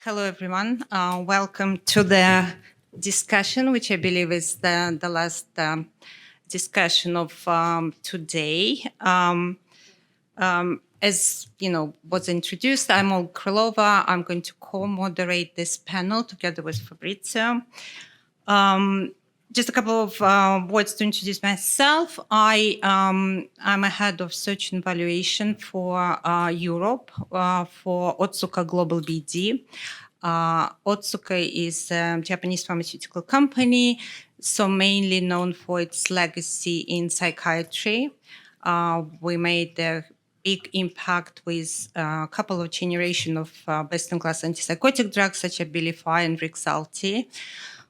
Hello, everyone. Welcome to the discussion, which I believe is the last discussion of today. As you know, was introduced, I'm Olga Krylova. I'm going to co-moderate this panel together with Fabrizio. Just a couple of words to introduce myself. I'm a head of search and valuation for Europe for Otsuka Global BD. Otsuka is a Japanese pharmaceutical company, so mainly known for its legacy in psychiatry. We made a big impact with a couple of generations of best-in-class antipsychotic drugs such as Abilify and Rexulti.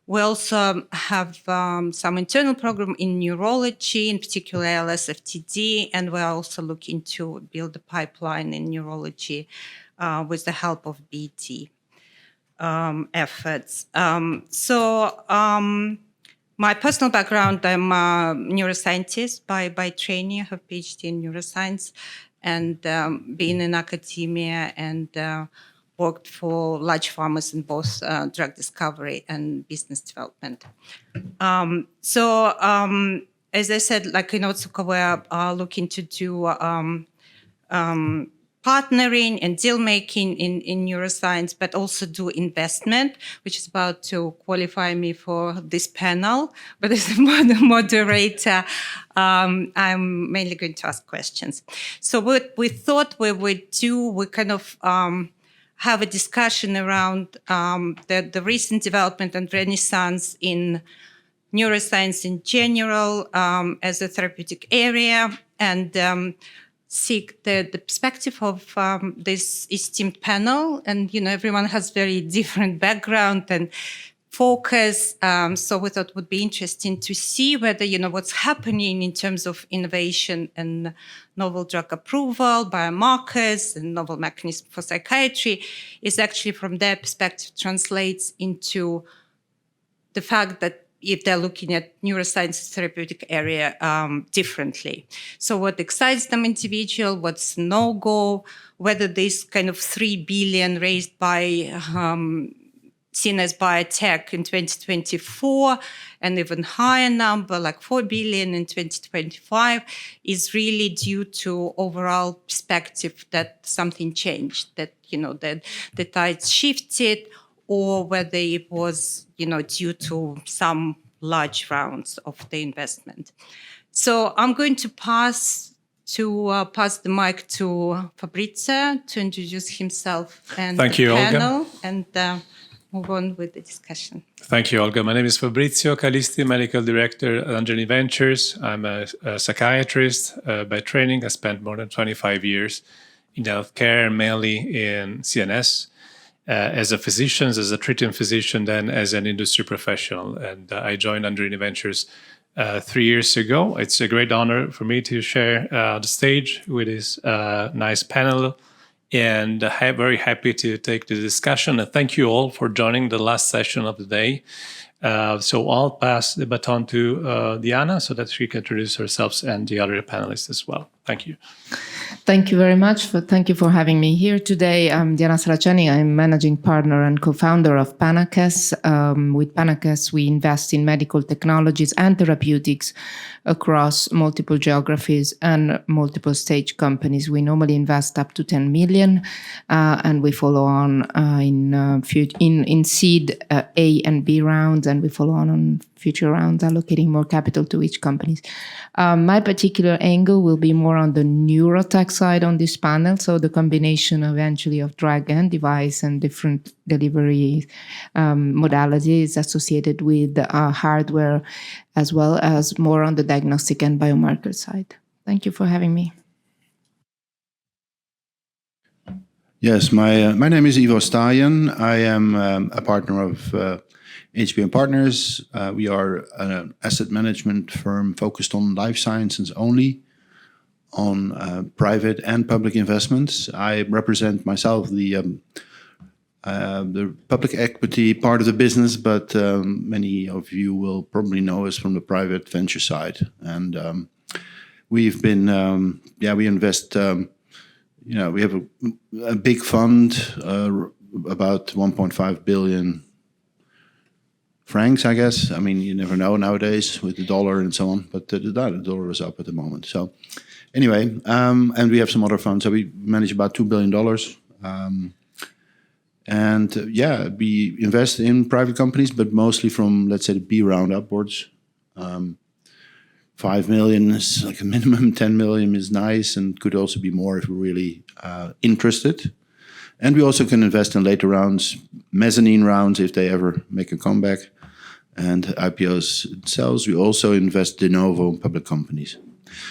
We also have some internal program in neurology, in particular ALS FTD, and we're also looking to build a pipeline in neurology with the help of BD efforts. My personal background, I'm a neuroscientist by training. I have a PhD in neuroscience and been in academia and worked for large pharmas in both drug discovery and business development. As I said, like in Otsuka, we're looking to do partnering and deal making in neuroscience, but also do investment, which is about to qualify me for this panel. But as a moderator, I'm mainly going to ask questions. So what we thought we would do, we kind of have a discussion around the recent development and renaissance in neuroscience in general as a therapeutic area, and seek the perspective of this esteemed panel. And, you know, everyone has very different background and focus. So we thought it would be interesting to see whether, you know, what's happening in terms of innovation and novel drug approval, biomarkers, and novel mechanisms for psychiatry is actually from their perspective translates into the fact that if they're looking at neuroscience therapeutic area differently. So what excites them individual, what's no-go, whether this kind of 3 billion raised by seen as biotech in 2024, and even higher number, like 4 billion in 2025, is really due to overall perspective that something changed, that, you know, that the tides shifted, or whether it was, you know, due to some large rounds of the investment. So I'm going to pass the mic to Fabrizio to introduce himself and Thank you, panel, Olga. And move on with the discussion. Thank you, Olga. My name is Fabrizio Calisti, Medical Director at Angelini Ventures. I'm a psychiatrist by training. I spent more than 25 years in healthcare, mainly in CNS, as a physician, as a treating physician, then as an industry professional. And I joined Angelini Ventures 3 years ago. It's a great honor for me to share the stage with this nice panel. And very happy to take the discussion. And thank you all for joining the last session of the day. So I'll pass the baton to Diana so that she can introduce herself and the other panelists as well. Thank you. Thank you very much. Thank you for having me here today. I'm Diana Saraceni. I'm managing partner and co-founder of Panakès. With Panakès, we invest in medical technologies and therapeutics across multiple geographies and multiple stage companies. We normally invest up to 10 million, and we follow on in seed A and B rounds, and we follow on future rounds, allocating more capital to each companies. My particular angle will be more on the neurotech side on this panel, so the combination eventually of drug and device and different delivery modalities associated with hardware, as well as more on the diagnostic and biomarker side. Thank you for having me. Yes, my name is Staijen. I am a partner of S.p.A. Partners. We are an asset management firm focused on life sciences only, on private and public investments. I represent myself the public equity part of the business, but many of you will probably know us from the private venture side. And we've been, we invest. We have a big fund about 1.5 billion francs, I guess. I mean, you never know nowadays with the dollar and so on, but the dollar is up at the moment. So anyway, and we have some other funds. So we manage about $2 billion. We invest in private companies, but mostly from, let's say, the B round upwards. 5 million is like a minimum, 10 million is nice, and could also be more if we're really interested. And we also can invest in later rounds, mezzanine rounds, if they ever make a comeback, and IPOs themselves. We also invest de novo in public companies.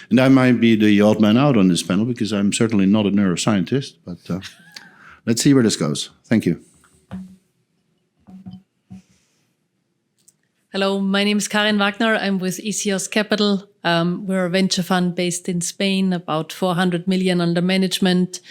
And I might be the odd man out on this panel because I'm certainly not a neuroscientist, but let's see where this goes. Thank you. Hello, my name is Karin Wagner. I'm with Ysios Capital. We're a venture fund based in Spain, about 400 million under management.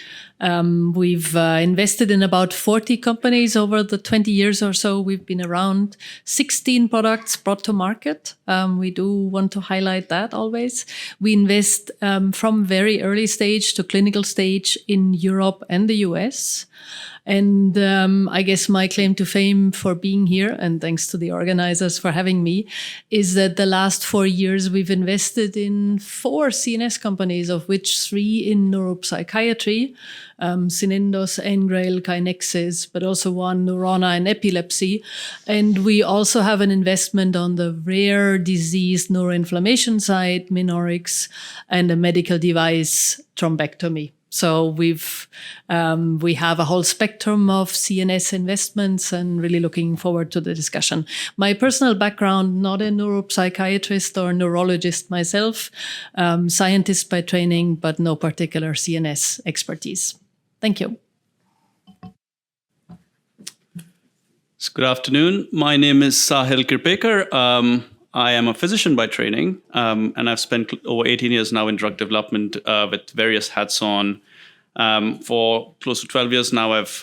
We've invested in about 40 companies over the 20 years or so we've been around. 16 products brought to market. We do want to highlight that always. We invest from very early stage to clinical stage in Europe and the US. And I guess my claim to fame for being here, and thanks to the organizers for having me, is that the last 4 years we've invested in 4 CNS companies, of which 3 in neuropsychiatry, Synendos, Engrail, Kinexis, but also 1 Neurona in epilepsy. And we also have an investment on the rare disease neuroinflammation side, Minorix, and a medical device, thrombectomy. So we have a whole spectrum of CNS investments and really looking forward to the discussion. My personal background, not a neuropsychiatrist or neurologist myself, scientist by training, but no particular CNS expertise. Thank you. Good afternoon. My name is Sahil Kirpekar. I am a physician by training, and I've spent over 18 years now in drug development with various hats on. For close to 12 years now, I've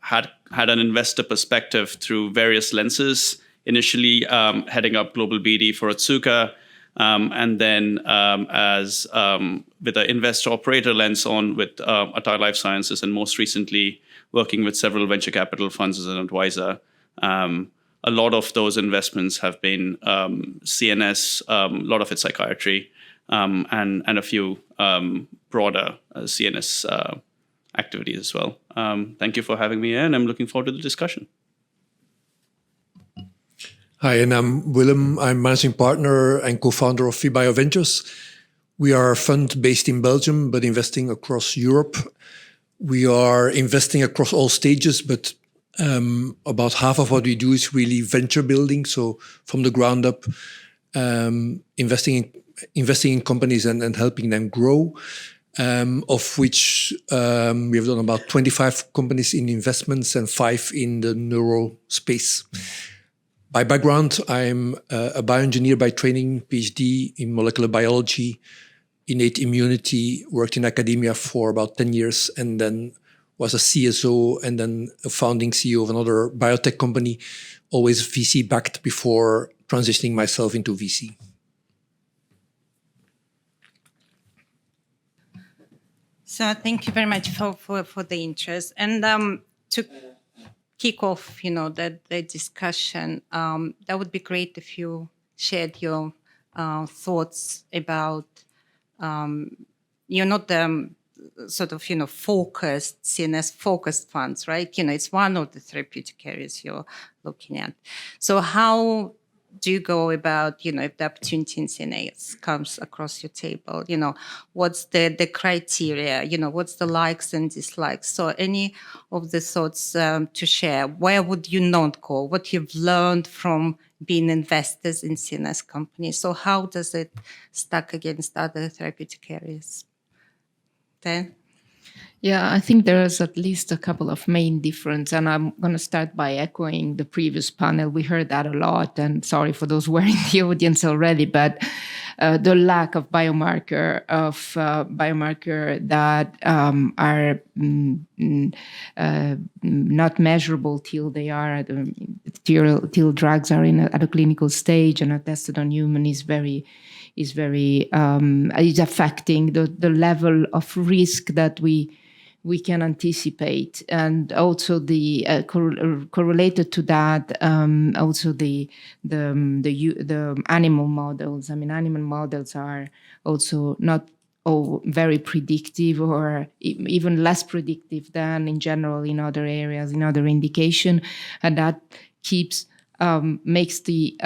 had an investor perspective through various lenses, initially heading up global BD for Otsuka, and then with an investor operator lens on with Atai Life Sciences, and most recently working with several venture capital funds as an advisor. A lot of those investments have been CNS, a lot of it psychiatry, and a few broader CNS activities as well. Thank you for having me here, and I'm looking forward to the discussion. Hi, and I'm Willem. I'm managing partner and co-founder of S.p.A Ventures. We are a fund based in Belgium, but investing across Europe. We are investing across all stages, but about half of what we do is really venture building. So from the ground up, investing in companies and helping them grow, of which we have done about 25 companies in investments and 5 in the neuro space. By background, I'm a bioengineer by training, PhD in molecular biology, innate immunity, worked in academia for about 10 years, and then was a CSO and then a founding CEO of another biotech company, always VC-backed before transitioning myself into VC. So thank you very much for the interest. And to kick off, the discussion, that would be great if you shared your thoughts about, you're not the sort of, focused, CNS-focused funds, right? It's one of the therapeutic areas you're looking at. So how do you go about, if the opportunity in CNS comes across your table, what's the criteria, what's the likes and dislikes? So any of the thoughts to share, where would you not go? What you've learned from being investors in CNS companies? So how does it stack against other therapeutic areas? Dan? Yeah, I think there is at least a couple of main differences, and I'm going to start by echoing the previous panel. We heard that a lot, and sorry for those who were in the audience already, but the lack of biomarker that are not measurable till they are till drugs are at a clinical stage and are tested on human is affecting the level of risk that we we can anticipate. And also the correlated to that, also the animal models. I mean, animal models are also not very predictive, or even less predictive than in general in other areas, in other indication, and that makes the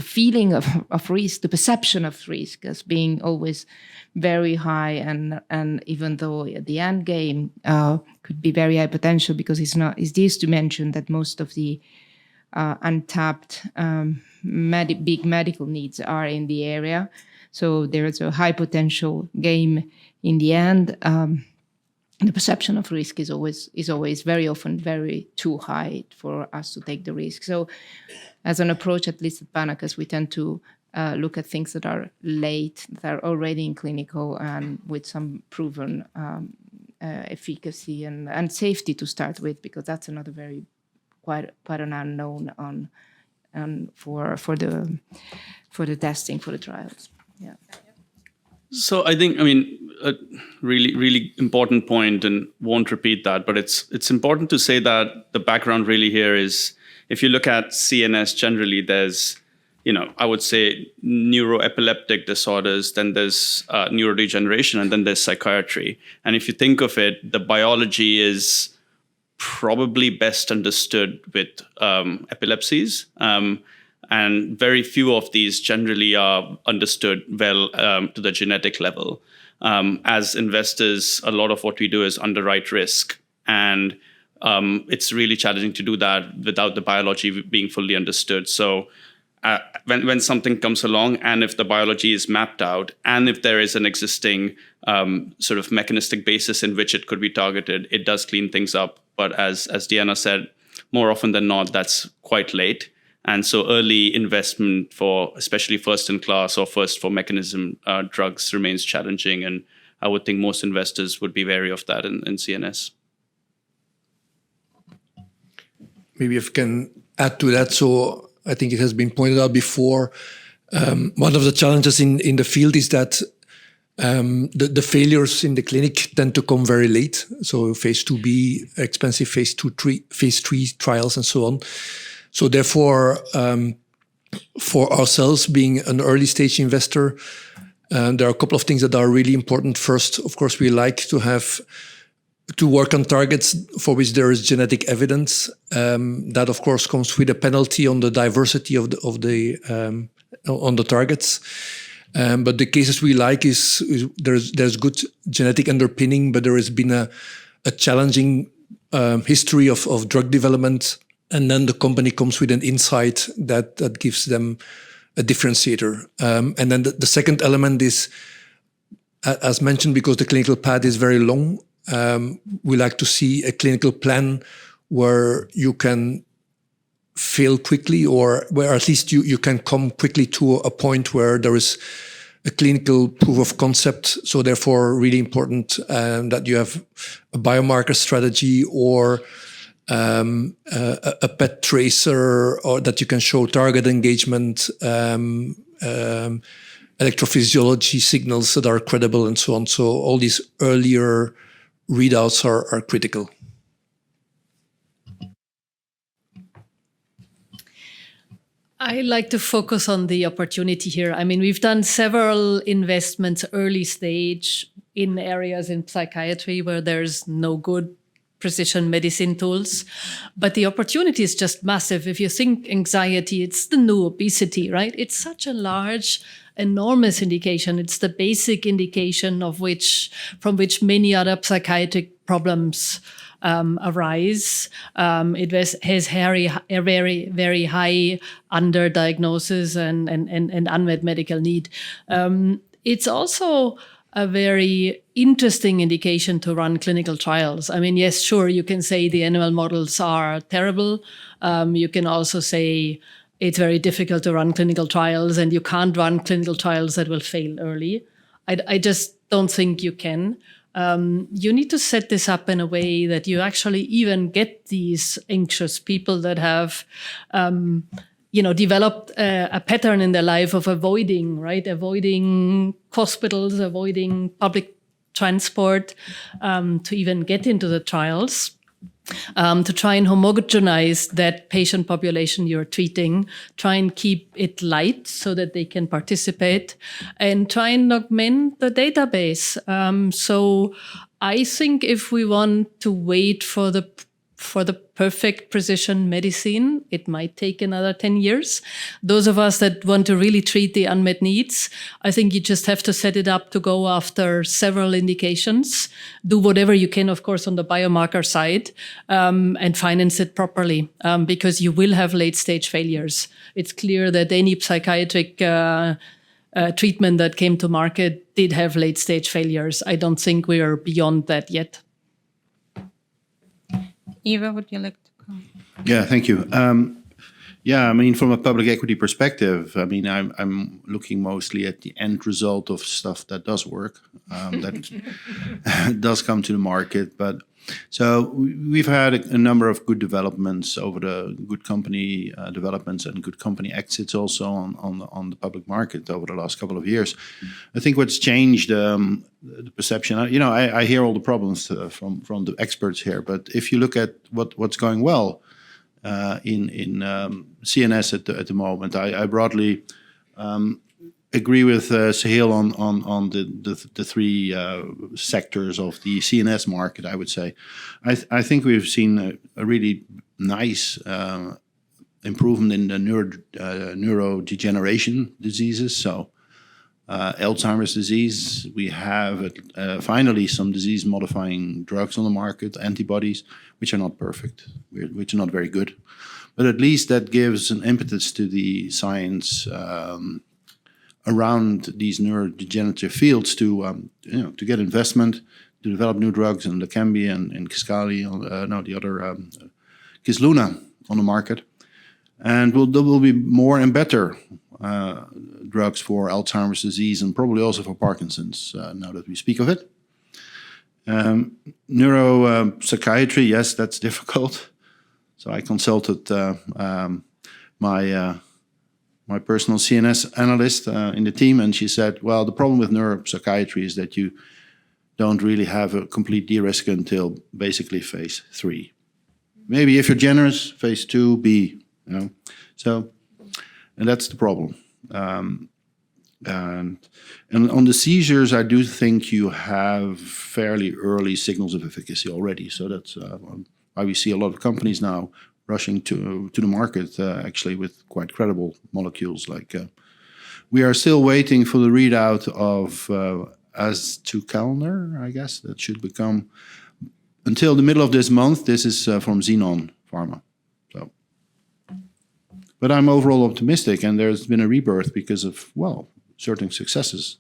feeling of risk, the perception of risk, as being always very high, and even though the end game could be very high potential, because it's used to mention that most of the untapped big medical needs are in the area. So there is a high potential game in the end. The perception of risk is always very often very too high for us to take the risk. So as an approach, at least at Panakès, we tend to look at things that are late, that are already in clinical, and with some proven efficacy and safety to start with, because that's another quite an unknown for the testing, for the trials. Yeah. So I think, a really, really important point, and won't repeat that, but it's important to say that the background really here is, if you look at CNS generally, there's, I would say neuroepileptic disorders, then there's neurodegeneration, and then there's psychiatry. And if you think of it, the biology is probably best understood with epilepsies. And very few of these generally are understood well to the genetic level. As investors, a lot of what we do is underwrite risk. And it's really challenging to do that without the biology being fully understood. So when something comes along, and if the biology is mapped out, and if there is an existing sort of mechanistic basis in which it could be targeted, it does clean things up. But as Diana said, more often than not, that's quite late. And so early investment for especially first-in-class or first-for-mechanism drugs remains challenging. And I would think most investors would be wary of that in CNS. Maybe if I can add to that. So I think it has been pointed out before. One of the challenges in the field is that the failures in the clinic tend to come very late. So phase 2B, expensive phase 3 trials, and so on. So therefore, for ourselves, being an early stage investor, there are a couple of things that are really important. First, of course, we like to work on targets for which there is genetic evidence. That, of course, comes with a penalty on the diversity on the targets. But the cases we like is there's good genetic underpinning, but there has been a challenging history of drug development. And then the company comes with an insight that gives them a differentiator. And then the second element is, as mentioned, because the clinical path is very long, we like to see a clinical plan where you can fail quickly, or where at least you can come quickly to a point where there is a clinical proof of concept. So therefore, really important that you have a biomarker strategy, or a PET tracer, or that you can show target engagement, electrophysiology signals that are credible, and so on. So all these earlier readouts are critical. I like to focus on the opportunity here. We've done several investments early stage in areas in psychiatry where there's no good precision medicine tools, but the opportunity is just massive. If you think anxiety, it's the new obesity, right? It's such a large, enormous indication. It's the basic indication from which many other psychiatric problems arise. It has a very, very high underdiagnosis and unmet medical need. It's also a very interesting indication to run clinical trials. Yes, sure, you can say the animal models are terrible. You can also say it's very difficult to run clinical trials, and you can't run clinical trials that will fail early. I just don't think you can. You need to set this up in a way that you actually even get these anxious people that have developed a pattern in their life of avoiding hospitals, avoiding public transport, to even get into the trials. To try and homogenize that patient population you're treating, try and keep it light so that they can participate, and try and augment the database. So I think if we want to wait for the perfect precision medicine, it might take another 10 years. Those of us that want to really treat the unmet needs, I think you just have to set it up to go after several indications, do whatever you can, of course, on the biomarker side, and finance it properly, because you will have late-stage failures. It's clear that any psychiatric treatment that came to market did have late-stage failures. I don't think we are beyond that yet. Eva, would you like to comment? Yeah, thank you. Yeah, I mean, from a public equity perspective, I mean, I'm looking mostly at the end result of stuff that does work, that does come to the market. But so we've had a number of good developments over the good company developments and good company exits also on the public market over the last couple of years. I think what's changed the perception, I hear all the problems from the experts here, but if you look at what's going well in CNS at the moment, I broadly agree with Sahil on the three sectors of the CNS market, I would say. I think we've seen a really nice improvement in the neurodegeneration diseases. So Alzheimer's disease, we have finally some disease-modifying drugs on the market, antibodies, which are not perfect, which are not very good. But at least that gives an impetus to the science around these neurodegenerative fields to get investment, to develop new drugs, and Leqembi and Kisqali, Kisluna on the market. And there will be more and better drugs for Alzheimer's disease and probably also for Parkinson's, now that we speak of it. Neuropsychiatry, yes, that's difficult. So I consulted my personal CNS analyst in the team, and she said, well, the problem with neuropsychiatry is that you don't really have a complete de-risk until basically phase 3. Maybe if you're generous, phase 2B, So, and that's the problem. And on the seizures, I do think you have fairly early signals of efficacy already. So that's why we see a lot of companies now rushing to the market, actually, with quite credible molecules. Like we are still waiting for the readout of Otsuka, I guess, that should become until the middle of this month. This is from Xenon Pharma. So, but I'm overall optimistic, and there's been a rebirth because of certain successes.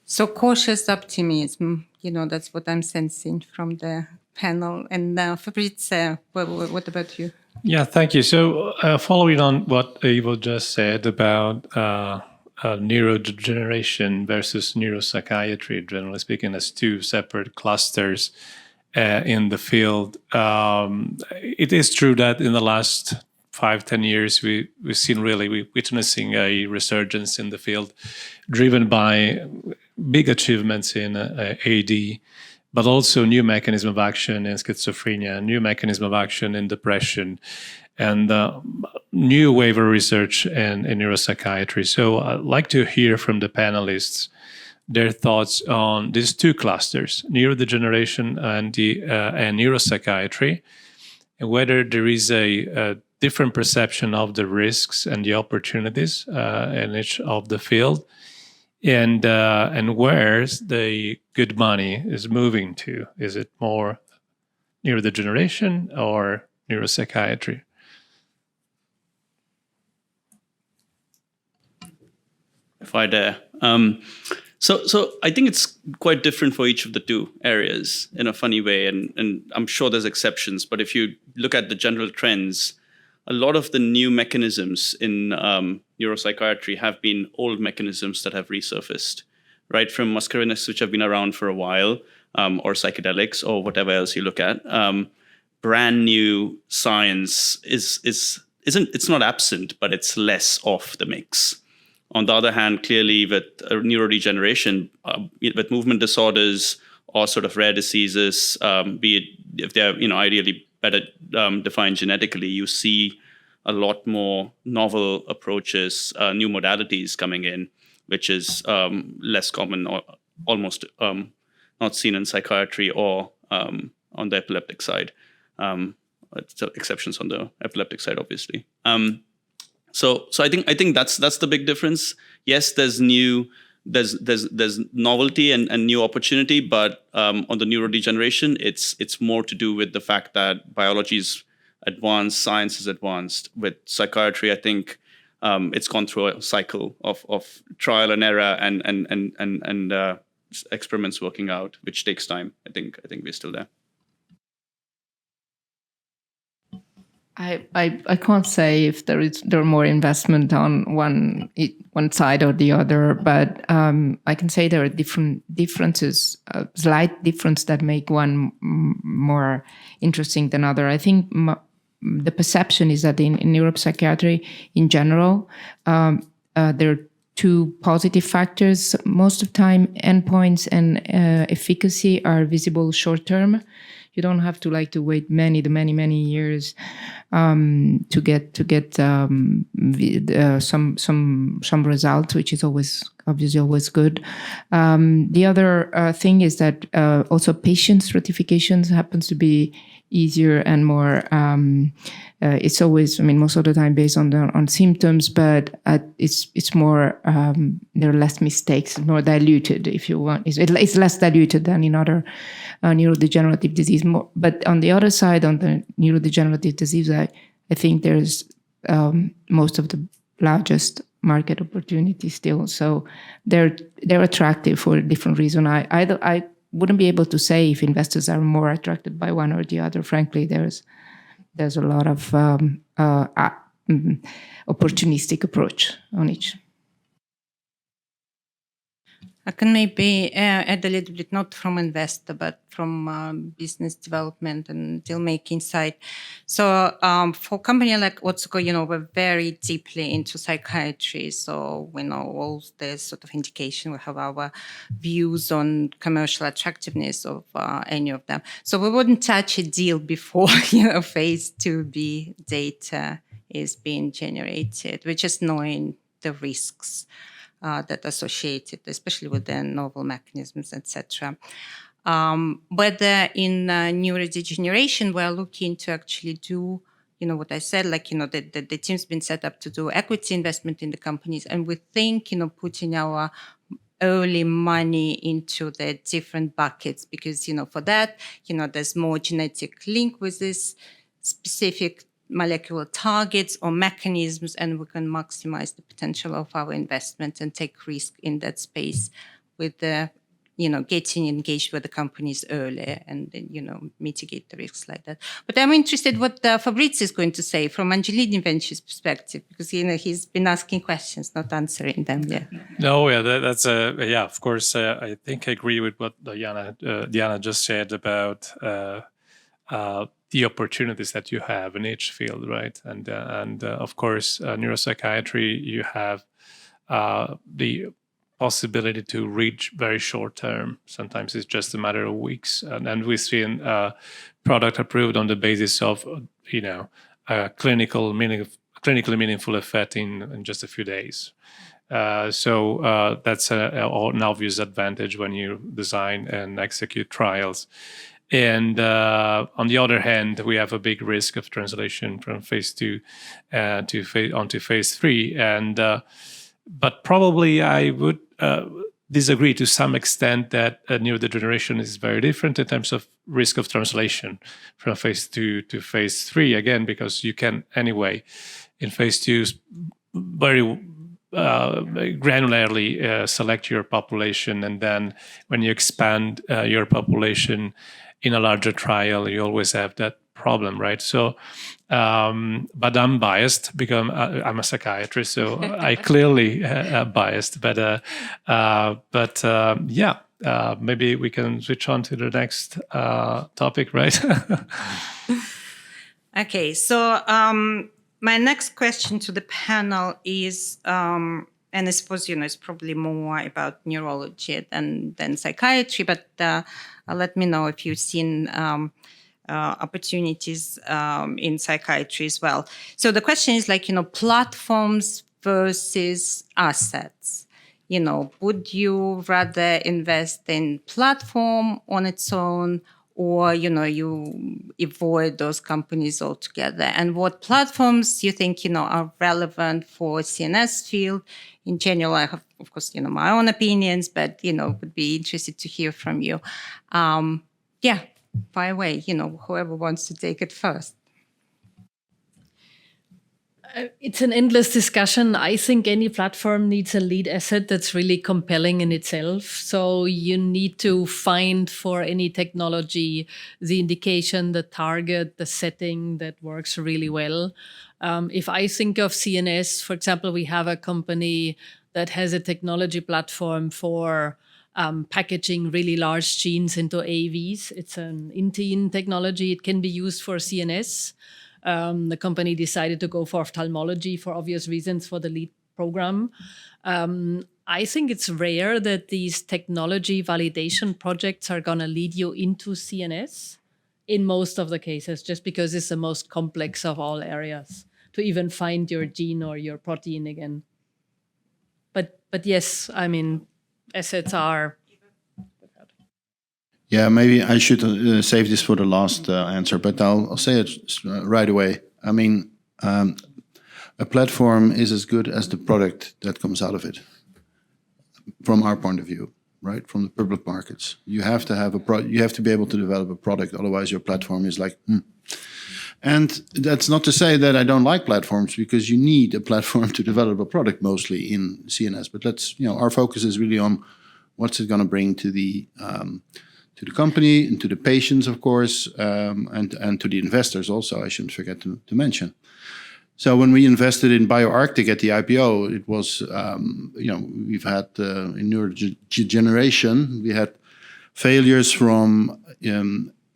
So cautious optimism, that's what I'm sensing from the panel. And Fabrizio, what about you? Yeah, thank you. So following on what Ivo just said about neurodegeneration versus neuropsychiatry, generally speaking, as two separate clusters in the field, it is true that in the last 5-10 years, we're witnessing a resurgence in the field, driven by big achievements in AD, but also new mechanism of action in schizophrenia, new mechanism of action in depression, and new wave of research in neuropsychiatry. So I'd like to hear from the panelists their thoughts on these two clusters, neurodegeneration and neuropsychiatry, and whether there is a different perception of the risks and the opportunities in each of the field, and where the good money is moving to. Is it more neurodegeneration or neuropsychiatry? If I dare. So I think it's quite different for each of the two areas in a funny way, and I'm sure there's exceptions, but if you look at the general trends, a lot of the new mechanisms in neuropsychiatry have been old mechanisms that have resurfaced, right? From muscarinics, which have been around for a while, or psychedelics, or whatever else you look at. Brand new science it's not absent, but it's less off the mix On the other hand, clearly with neurodegeneration, with movement disorders or sort of rare diseases, be it if they're ideally better defined genetically, you see a lot more novel approaches, new modalities coming in, which is less common or almost not seen in psychiatry or on the epileptic side. So exceptions on the epileptic side, obviously. So I think that's the big difference. Yes, there's novelty and new opportunity, but on the neurodegeneration, it's more to do with the fact that biology is advanced, science is advanced. With psychiatry, I think it's gone through a cycle of trial and error and experiments working out, which takes time. I think we're still there. I can't say if there are more investment on one side or the other, but I can say there are differences, slight difference that make one more interesting than other. I think the perception is that in neuropsychiatry in general, there are two positive factors. Most of the time, endpoints and efficacy are visible short term. You don't have to wait many years to get some results, which is obviously always good. The other thing is that also patient stratifications happens to be easier and more. It's always, most of the time based on symptoms, but it's more. There are less mistakes, more diluted, if you want. It's less diluted than in other neurodegenerative disease. But on the other side, on the neurodegenerative disease, I think there's most of the largest market opportunity still. So they're attractive for a different reason. I wouldn't be able to say if investors are more attracted by one or the other. Frankly, there's a lot of opportunistic approach on each. I can maybe add a little bit, not from investor, but from business development and deal making side. So for a company like Otsuka, we're very deeply into psychiatry. So we know all the sort of indication. We have our views on commercial attractiveness of any of them. So we wouldn't touch a deal before phase 2B data is being generated. We're just knowing the risks that are associated, especially with the novel mechanisms, etc. But in neurodegeneration, we're looking to actually do, what I said, the team's been set up to do equity investment in the companies, and we think, putting our early money into the different buckets, because, for that, there's more genetic link with this specific molecular targets or mechanisms, and we can maximize the potential of our investment and take risk in that space with the, getting engaged with the companies earlier and then, mitigate the risks like that. But I'm interested what Fabrizio is going to say from Angelini Ventures perspective, because, he's been asking questions, not answering them yet. No, yeah, that's of course, I think I agree with what Diana just said about the opportunities that you have in each field, right? And of course, neuropsychiatry, you have the possibility to reach very short term. Sometimes it's just a matter of weeks, and we've seen product approved on the basis of clinically meaningful effect in just a few days. So that's an obvious advantage when you design and execute trials. And on the other hand, we have a big risk of translation from phase 2 onto phase 3. And but probably I would disagree to some extent that neurodegeneration is very different in terms of risk of translation from phase 2 to phase 3. Again, because you can anyway in phase 2 very granularly select your population, and then when you expand your population in a larger trial, you always have that problem, right? So, but I'm biased because I'm a psychiatrist, so I clearly biased. But maybe we can switch on to the next topic, right? Okay, so my next question to the panel is and I suppose, it's probably more about neurology than psychiatry, but let me know if you've seen opportunities in psychiatry as well. So the question is platforms versus assets. Would you rather invest in platform on its own, or, you avoid those companies altogether? And what platforms you think, are relevant for CNS field? In general, I have, of course, my own opinions, but, would be interested to hear from you. By the way, whoever wants to take it first. It's an endless discussion. I think any platform needs a lead asset that's really compelling in itself. So you need to find for any technology the indication, the target, the setting that works really well. If I think of CNS, for example, we have a company that has a technology platform for packaging really large genes into AAVs. It's an INTIN technology. It can be used for CNS. The company decided to go for ophthalmology for obvious reasons for the lead program. I think it's rare that these technology validation projects are going to lead you into CNS in most of the cases, just because it's the most complex of all areas to even find your gene or your protein again. But yes, I mean, assets are... Yeah, maybe I should save this for the last answer, but I'll say it right away. I mean, a platform is as good as the product that comes out of it, from our point of view, right? From the public markets, you have to have you have to be able to develop a product. Otherwise, your platform is like. And that's not to say that I don't like platforms, because you need a platform to develop a product, mostly in CNS. But our focus is really on what's it going to bring to the company and to the patients, of course, and to the investors also, I shouldn't forget to mention. So when we invested in BioArctic at the IPO, it was, we've had in neurodegeneration, we had failures from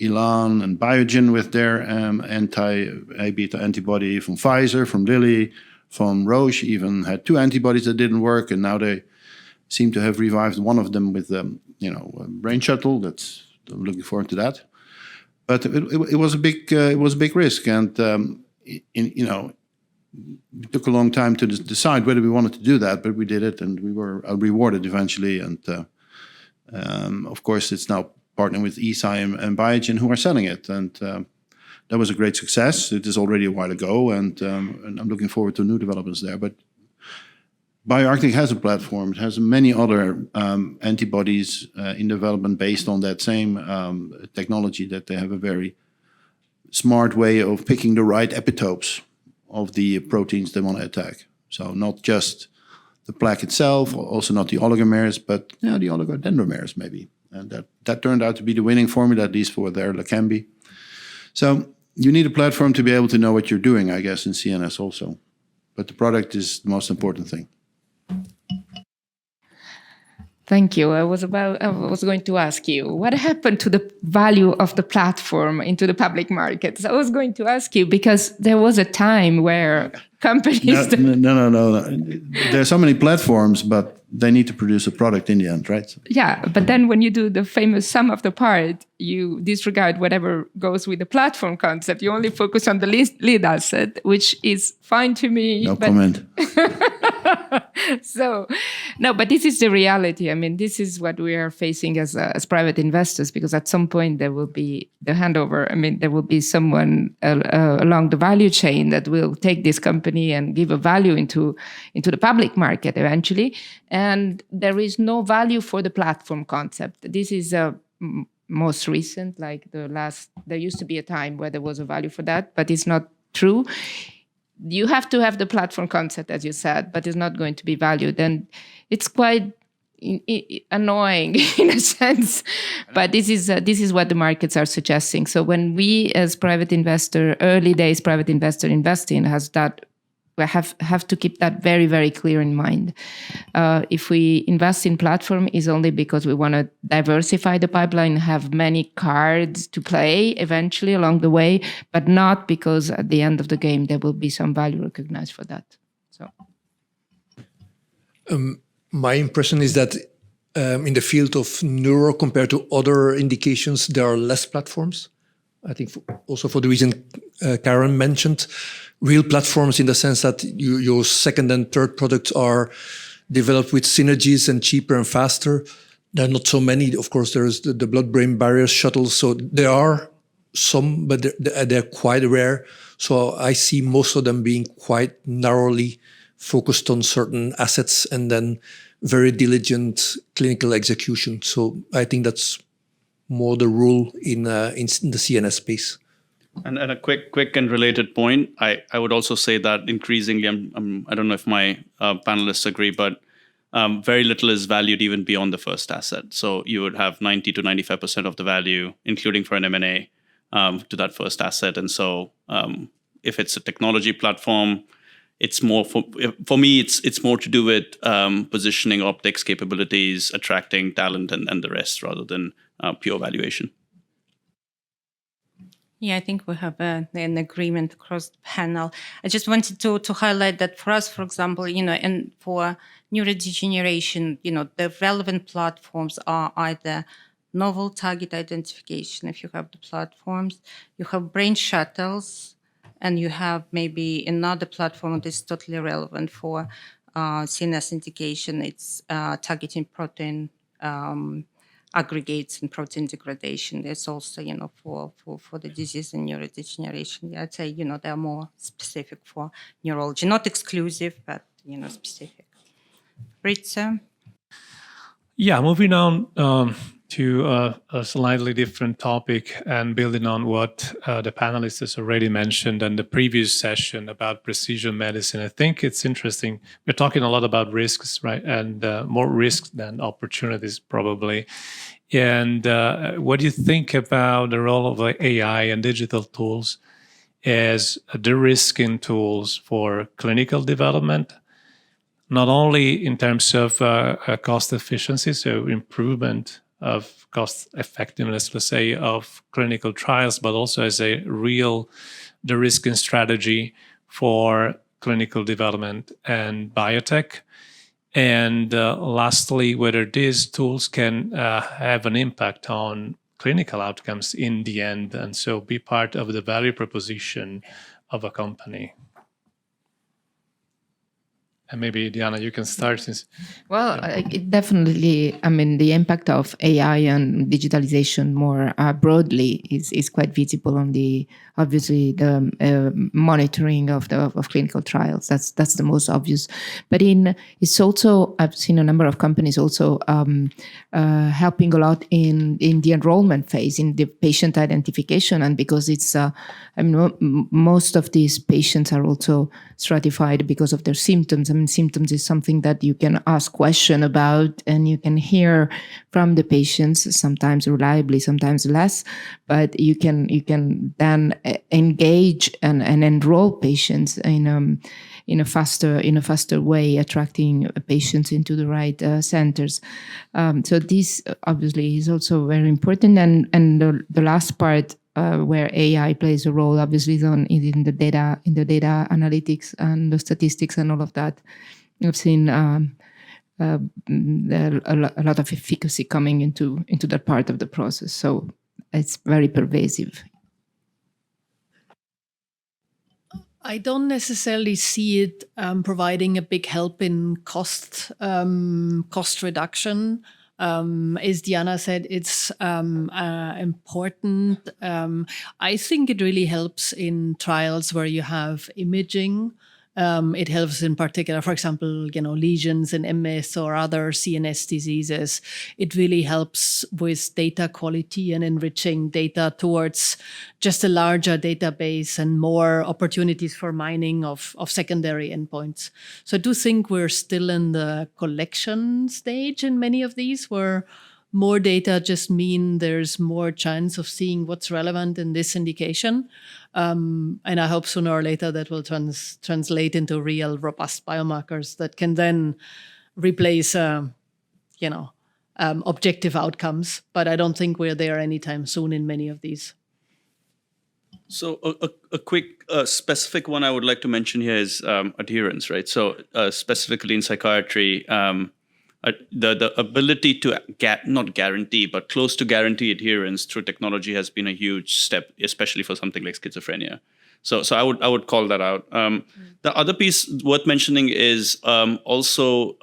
Elan and Biogen with their anti-A-beta antibody, from Pfizer, from Lilly, from Roche, even had 2 antibodies that didn't work, and now they seem to have revived one of them with a brain shuttle. I'm looking forward to that. But it was a big risk, and it took a long time to decide whether we wanted to do that. But we did it, and we were rewarded eventually. And of course, it's now partnering with Eisai and Biogen, who are selling it, and that was a great success. It is already a while ago, and I'm looking forward to new developments there. But BioArctic has a platform. It has many other antibodies in development based on that same technology, that they have a very smart way of picking the right epitopes of the proteins they want to attack. So not just the plaque itself, also not the oligomers, but the oligodendromers maybe. And that turned out to be the winning formula, at least for their Leqembi. So you need a platform to be able to know what you're doing, I guess, in CNS also. But the product is the most important thing. Thank you. I was going to ask you, what happened to the value of the platform into the public markets? I was going to ask you, because there was a time where companies... No. There are so many platforms, but they need to produce a product in the end, right? Yeah, but then when you do the famous sum of the part, you disregard whatever goes with the platform concept. You only focus on the lead asset, which is fine to me. No comment. So, no, but this is the reality. I mean, this is what we are facing as private investors, because at some point there will be the handover. I mean, there will be someone along the value chain that will take this company and give a value into the public market eventually. And there is no value for the platform concept. This is most recent, like there used to be a time where there was a value for that, but it's not true. You have to have the platform concept, as you said, but it's not going to be valued. And it's quite annoying in a sense, but this is what the markets are suggesting. So when we, as private investor, early days private investor investing, we have to keep that very, very clear in mind. If we invest in platform, is only because we want to diversify the pipeline, have many cards to play eventually along the way, but not because at the end of the game there will be some value recognized for that. So, My impression is that in the field of neuro, compared to other indications, there are less platforms. I think also for the reason Karen mentioned, real platforms in the sense that your second and third products are developed with synergies and cheaper and faster. There are not so many. Of course, there is the blood-brain barrier shuttles. So there are some, but they're quite rare. So I see most of them being quite narrowly focused on certain assets and then very diligent clinical execution. So I think that's more the rule in the CNS space. And a quick and related point, I would also say that increasingly, I don't know if my panelists agree, but very little is valued even beyond the first asset. So you would have 90 to 95% of the value, including for an M&A, to that first asset. And so if it's a technology platform, it's more for me. It's more to do with positioning, optics, capabilities, attracting talent, and the rest, rather than pure valuation. Yeah, I think we have an agreement across the panel. I just wanted to highlight that for us, for example, and for neurodegeneration, the relevant platforms are either novel target identification, if you have the platforms, you have brain shuttles, and you have maybe another platform that is totally relevant for CNS indication. It's targeting protein aggregates and protein degradation. There's also, for the disease and neurodegeneration. Yeah, I'd say, they're more specific for neurology, not exclusive, but, specific. Fabrizio? Yeah, moving on to a slightly different topic and building on what the panelists has already mentioned and the previous session about precision medicine. I think it's interesting. We're talking a lot about risks, right? And more risks than opportunities, probably. And what do you think about the role of AI and digital tools as de-risking tools for clinical development? Not only in terms of cost efficiency, so improvement of cost effectiveness, let's say, of clinical trials, but also as a real de-risking strategy for clinical development and biotech. And lastly, whether these tools can have an impact on clinical outcomes in the end, and so be part of the value proposition of a company. And maybe, Diana, you can start. Well, it definitely, the impact of AI and digitalization more broadly is quite visible on the monitoring of clinical trials. That's the most obvious. But it's also, I've seen a number of companies also helping a lot in the enrollment phase, in the patient identification, and because it's, most of these patients are also stratified because of their symptoms. Symptoms is something that you can ask question about, and you can hear from the patients, sometimes reliably, sometimes less, but you can then engage and enroll patients in a faster way, attracting patients into the right centers. So this obviously is also very important, and the last part where AI plays a role, obviously, is in the data analytics and the statistics and all of that. I've seen a lot of efficacy coming into that part of the process. So it's very pervasive. I don't necessarily see it providing a big help in cost reduction. As Diana said, it's important. I think it really helps in trials where you have imaging. It helps in particular, for example, lesions in MS or other CNS diseases. It really helps with data quality and enriching data towards just a larger database and more opportunities for mining of secondary endpoints. So I do think we're still in the collection stage in many of these, where more data just mean there's more chance of seeing what's relevant in this indication. And I hope sooner or later that will translate into real robust biomarkers that can then replace, objective outcomes. But I don't think we're there anytime soon in many of these. So a quick specific one I would like to mention here is adherence, right? So specifically in psychiatry, the ability to not guarantee, but close to guarantee adherence through technology has been a huge step, especially for something like schizophrenia. So I would call that out. The other piece worth mentioning is also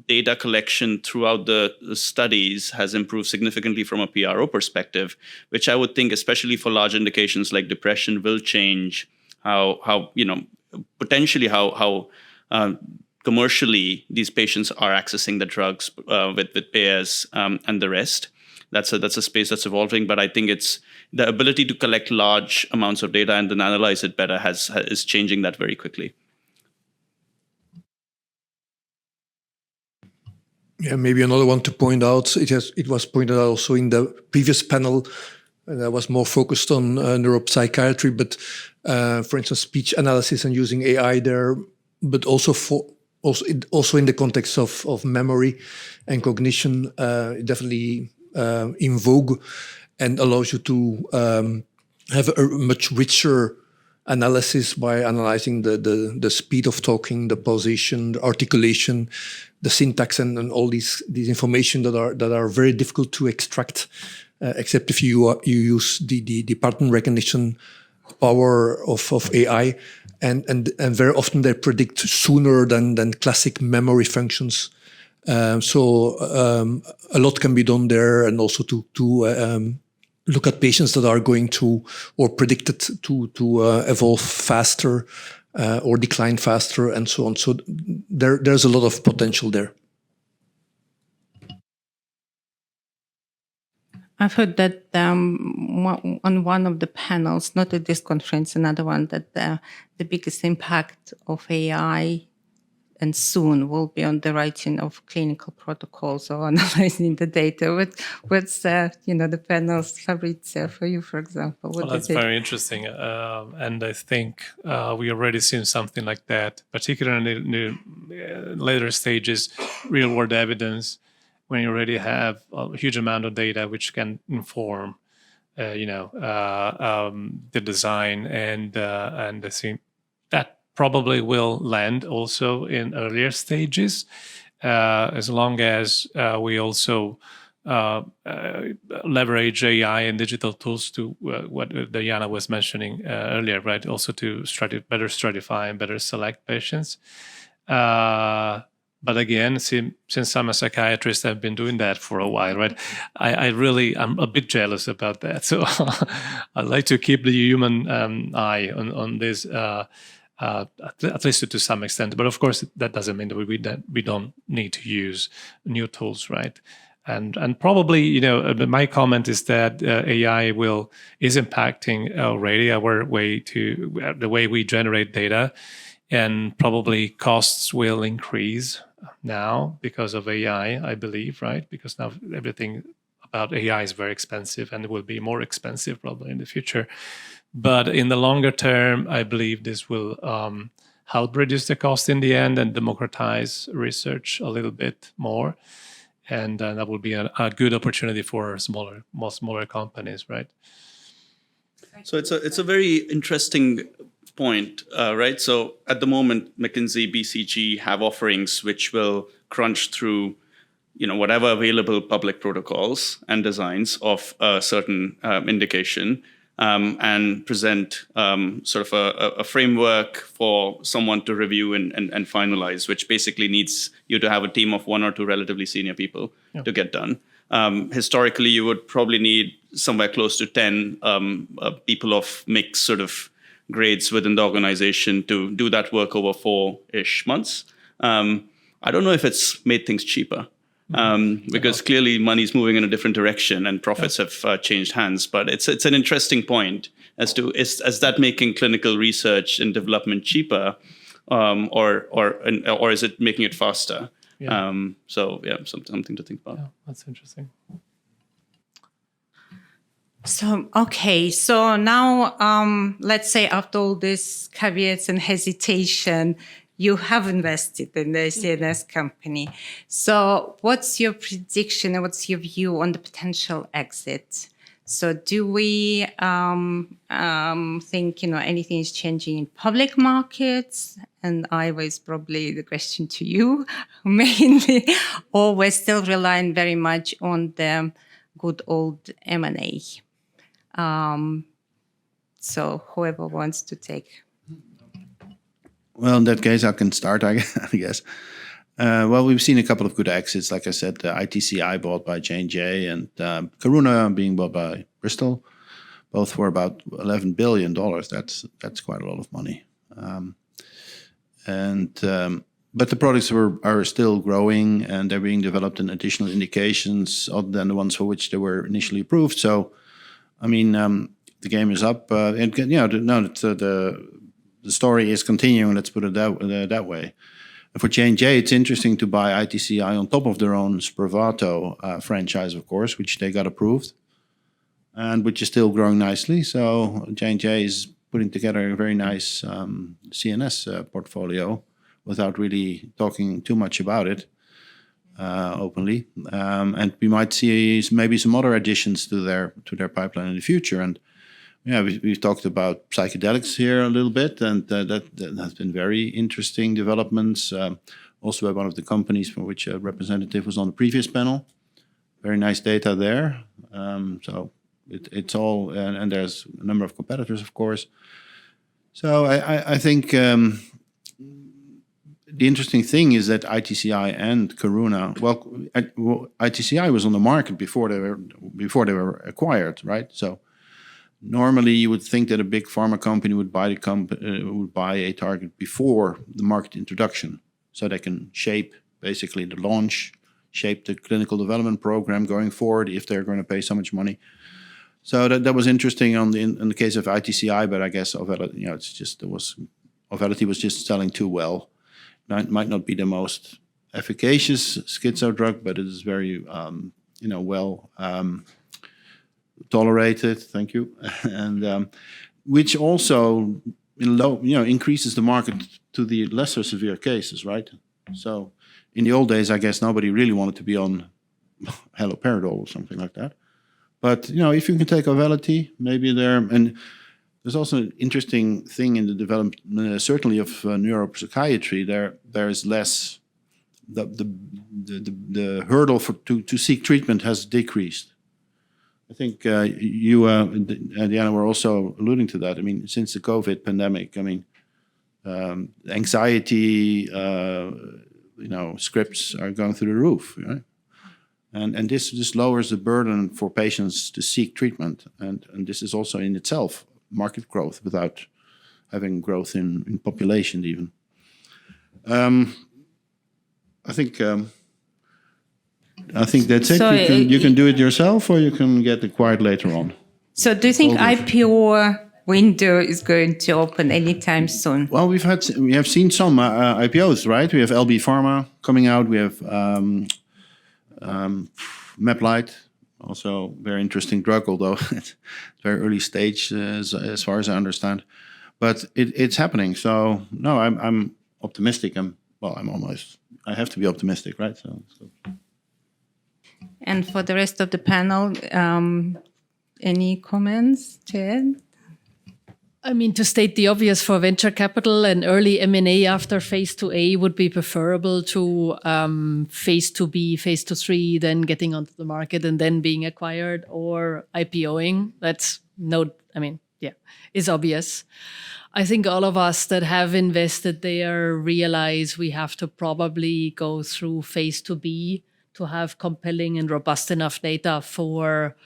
data collection throughout the studies has improved significantly from a PRO perspective, which I would think, especially for large indications like depression, will change how potentially how commercially these patients are accessing the drugs with payers and the rest. That's a space that's evolving, but I think it's the ability to collect large amounts of data and then analyze it better is changing that very quickly. Yeah, maybe another one to point out. It was pointed out also in the previous panel that was more focused on neuropsychiatry, but for instance, speech analysis and using AI there, but also in the context of memory and cognition, definitely in vogue and allows you to have a much richer analysis by analyzing the speed of talking, the position, the articulation, the syntax, and all these information that are very difficult to extract, except if you use the pattern recognition power of AI, and very often they predict sooner than classic memory functions. So a lot can be done there, and also to look at patients that are going to or predicted to evolve faster or decline faster, and so on. So there's a lot of potential there. I've heard that on one of the panels, not at this conference, another one, that the biggest impact of AI and soon will be on the writing of clinical protocols or analyzing the data. What's the panels, Fabrizio, for you, for example? Well, that's very interesting. And I think we already seen something like that, particularly in the later stages, real-world evidence, when you already have a huge amount of data which can inform, the design, and I think that probably will land also in earlier stages, as long as we also leverage AI and digital tools to what Diana was mentioning earlier, right? Also to better stratify and better select patients. But again, since I'm a psychiatrist, I've been doing that for a while, right? I'm a bit jealous about that. So I'd like to keep the human eye on this, at least to some extent. But of course, that doesn't mean that we don't need to use new tools, right? And probably, my comment is that AI is impacting already the way we generate data, and probably costs will increase now because of AI, I believe, right? Because now everything about AI is very expensive, and it will be more expensive probably in the future. But in the longer term, I believe this will help reduce the cost in the end and democratize research a little bit more. And that will be a good opportunity for smaller companies, right? So it's a very interesting point, right? So at the moment, McKinsey, BCG have offerings which will crunch through, whatever available public protocols and designs of a certain indication, and present sort of a framework for someone to review and finalize, which basically needs you to have a team of 1 or 2 relatively senior people to get done. Historically, you would probably need somewhere close to 10 people of mixed sort of grades within the organization to do that work over 4-ish months. I don't know if it's made things cheaper. Because clearly money is moving in a different direction and profits have changed hands. But it's an interesting point as to is that making clinical research and development cheaper, or is it making it faster? Yeah. Something to think about. Yeah, that's interesting. So now let's say after all these caveats and hesitation, you have invested in the CNS company. So what's your prediction and what's your view on the potential exit? So do we think, anything is changing in public markets? And I was probably the question to you mainly, or we're still relying very much on the good old M&A. So whoever wants to take. Well, in that case, I can start, I guess. Well, we've seen a couple of good exits. Like I said, ITCI bought by J&J and Karuna being bought by Bristol, both for about $11 billion. That's quite a lot of money. But the products are still growing, and they're being developed in additional indications other than the ones for which they were initially approved. So, I mean, the game is up. And the story is continuing. Let's put it that way. For J&J, it's interesting to buy ITCI on top of their own Spravato franchise, of course, which they got approved, and which is still growing nicely. So J&J is putting together a very nice CNS portfolio without really talking too much about it openly. And we might see maybe some other additions to their pipeline in the future. And yeah, we've talked about psychedelics here a little bit, and that has been very interesting developments. Also by one of the companies for which a representative was on the previous panel. Very nice data there. So it's all, and there's a number of competitors, of course. So I think the interesting thing is that ITCI and Karuna, ITCI was on the market before they were acquired, right? So normally, you would think that a big pharma company would buy a target before the market introduction, so they can shape basically the launch, shape the clinical development program going forward if they're going to pay so much money. So that was interesting in the case of ITCI, but I guess Auvelity, Auvelity was just selling too well. It might not be the most efficacious schizo drug, but it is very well tolerated, thank you, and which also increases the market to the lesser severe cases, right? So in the old days, I guess nobody really wanted to be on haloperidol or something like that. But if you can take Auvelity, maybe and there's also an interesting thing in the development, certainly of neuropsychiatry. There is less the hurdle to seek treatment has decreased. I think you and Diana were also alluding to that. I mean, since the COVID pandemic, I mean, anxiety, scripts are going through the roof, right? And this lowers the burden for patients to seek treatment, and this is also in itself market growth without having growth in population even. I think that's it. So you can do it yourself, or you can get acquired later on. So do you think IPO window is going to open anytime soon? Well, we have seen some IPOs, right? We have LB Pharma coming out. We have Maplite, also very interesting drug, although it's very early stage as far as I understand. But it's happening. So no, I'm optimistic. I have to be optimistic, right? So. And for the rest of the panel, any comments, Ted? I mean, to state the obvious, for venture capital, and early M&A after phase 2A would be preferable to phase 2B, phase 2-3, then getting onto the market and then being acquired, or IPOing. Is obvious. I think all of us that have invested there realize we have to probably go through phase 2B to have compelling and robust enough data for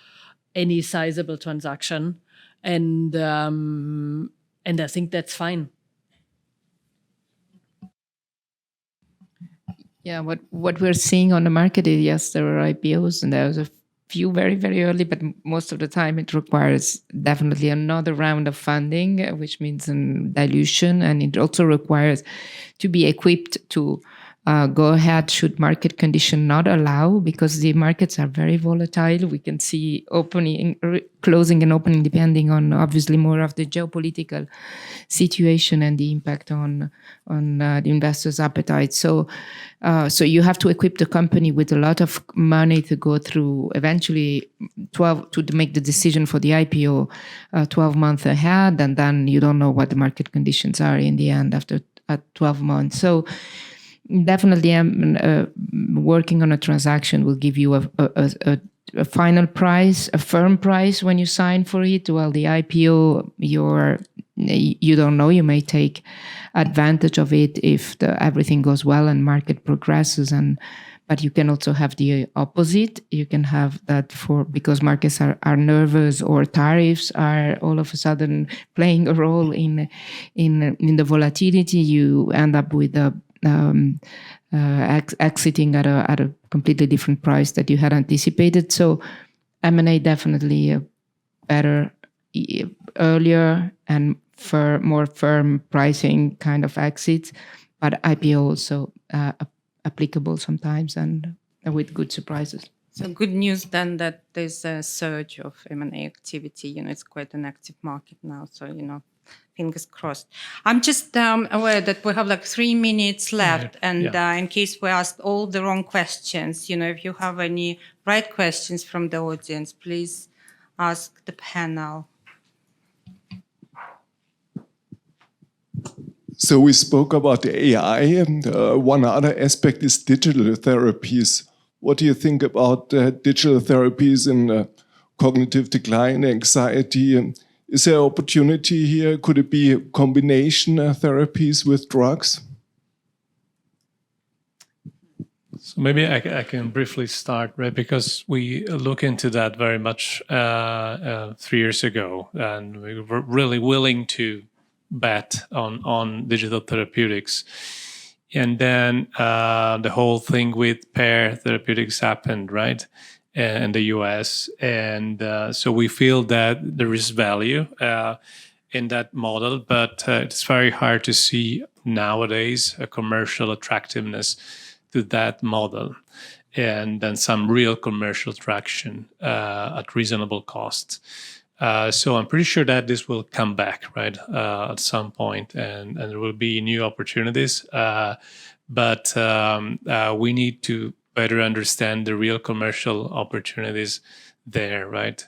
any sizable transaction. And I think that's fine. Yeah, what we're seeing on the market is, yes, there are IPOs, and there's a few very, very early, but most of the time it requires definitely another round of funding, which means dilution, and it also requires to be equipped to go ahead should market condition not allow, because the markets are very volatile. We can see opening, closing and opening depending on obviously more of the geopolitical situation and the impact on the investors' appetite. So you have to equip the company with a lot of money to go through eventually to make the decision for the IPO 12 months ahead, and then you don't know what the market conditions are in the end after 12 months. So definitely, working on a transaction will give you a final price, a firm price when you sign for it. While the IPO, you don't know. You may take advantage of it if everything goes well and market progresses. But you can also have the opposite. You can have that because markets are nervous, or tariffs are all of a sudden playing a role in the volatility. You end up with exiting at a completely different price that you had anticipated. So M&A definitely better earlier and more firm pricing kind of exits, but IPO also applicable sometimes and with good surprises. So good news then that there's a surge of M&A activity. It's quite an active market now. So, fingers crossed. I'm just aware that we have 3 minutes left. And in case we asked all the wrong questions, if you have any right questions from the audience, please ask the panel. So we spoke about the AI, and one other aspect is digital therapies. What do you think about digital therapies in cognitive decline, anxiety? Is there opportunity here? Could it be a combination therapies with drugs? So maybe I can briefly start, right? Because we look into that very much 3 years ago, and we were really willing to bet on digital therapeutics. And then the whole thing with pair therapeutics happened, right, in the US. And so we feel that there is value in that model, but it's very hard to see nowadays a commercial attractiveness to that model, and then some real commercial traction at reasonable cost. So I'm pretty sure that this will come back, right, at some point, and there will be new opportunities. But we need to better understand the real commercial opportunities there, right?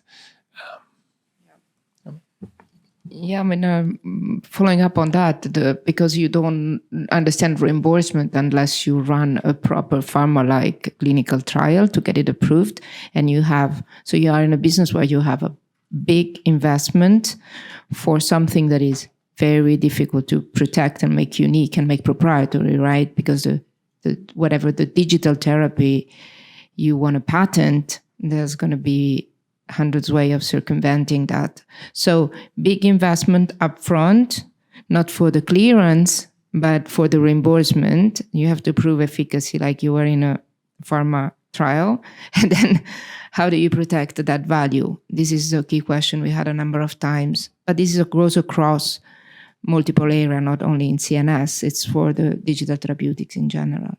Yeah, I mean, following up on that, because you don't understand reimbursement unless you run a proper pharma-like clinical trial to get it approved, and you are in a business where you have a big investment for something that is very difficult to protect and make unique and make proprietary, right? Because whatever the digital therapy you want to patent, there's going to be hundreds of ways of circumventing that. So big investment upfront, not for the clearance, but for the reimbursement. You have to prove efficacy like you were in a pharma trial. And then how do you protect that value? This is a key question we had a number of times. But this goes across multiple areas, not only in CNS. It's for the digital therapeutics in general.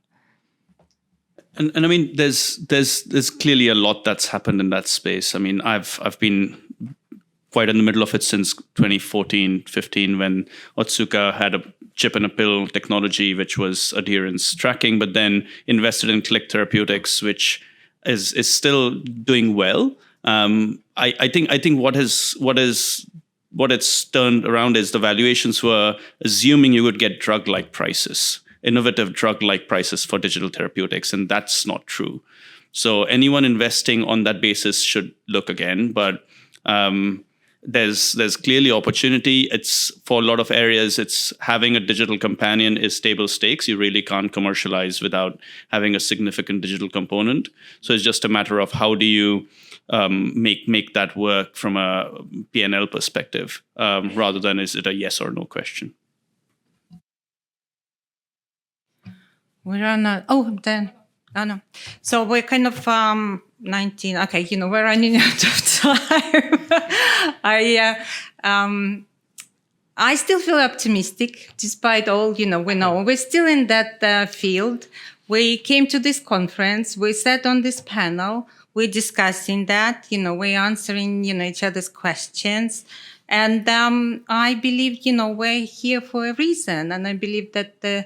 And I mean, there's clearly a lot that's happened in that space. I mean, I've been quite in the middle of it since 2014, 15, when Otsuka had a chip in a pill technology, which was adherence tracking, but then invested in Click Therapeutics, which is still doing well. I think what it's turned around is the valuations were assuming you would get drug-like prices, innovative drug-like prices for digital therapeutics, and that's not true. So anyone investing on that basis should look again. But there's clearly opportunity. It's for a lot of areas. It's having a digital companion is table stakes. You really can't commercialize without having a significant digital component. So it's just a matter of how do you make that work from a P&L perspective, rather than is it a yes or no question. We're on no. So we're kind of 19. Okay, we're running out of time. I still feel optimistic, despite all, we know we're still in that field. We came to this conference, we sat on this panel, we're discussing that, we're answering, each other's questions. And I believe, we're here for a reason. And I believe that the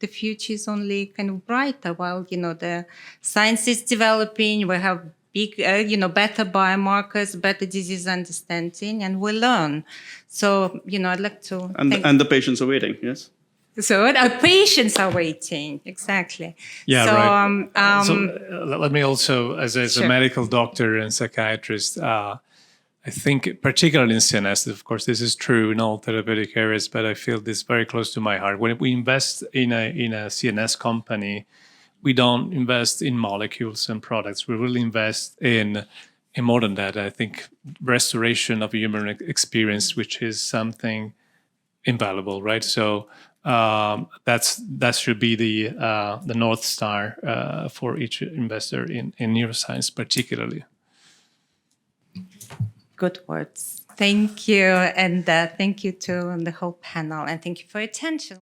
future is only kind of brighter while, the science is developing. We have big, better biomarkers, better disease understanding, and we learn. So, I'd like to... And the patients are waiting, yes? So our patients are waiting, exactly. Yeah, so, right. So let me also, as Sure. a medical doctor and psychiatrist, I think particularly in CNS, of course, this is true in all therapeutic areas, but I feel this very close to my heart. When we invest in a CNS company, we don't invest in molecules and products. We really invest in more than that. I think restoration of human experience, which is something invaluable, right? So that should be the North Star for each investor in neuroscience, particularly. Good words. Thank you. And thank you to the whole panel. And thank you for your attention.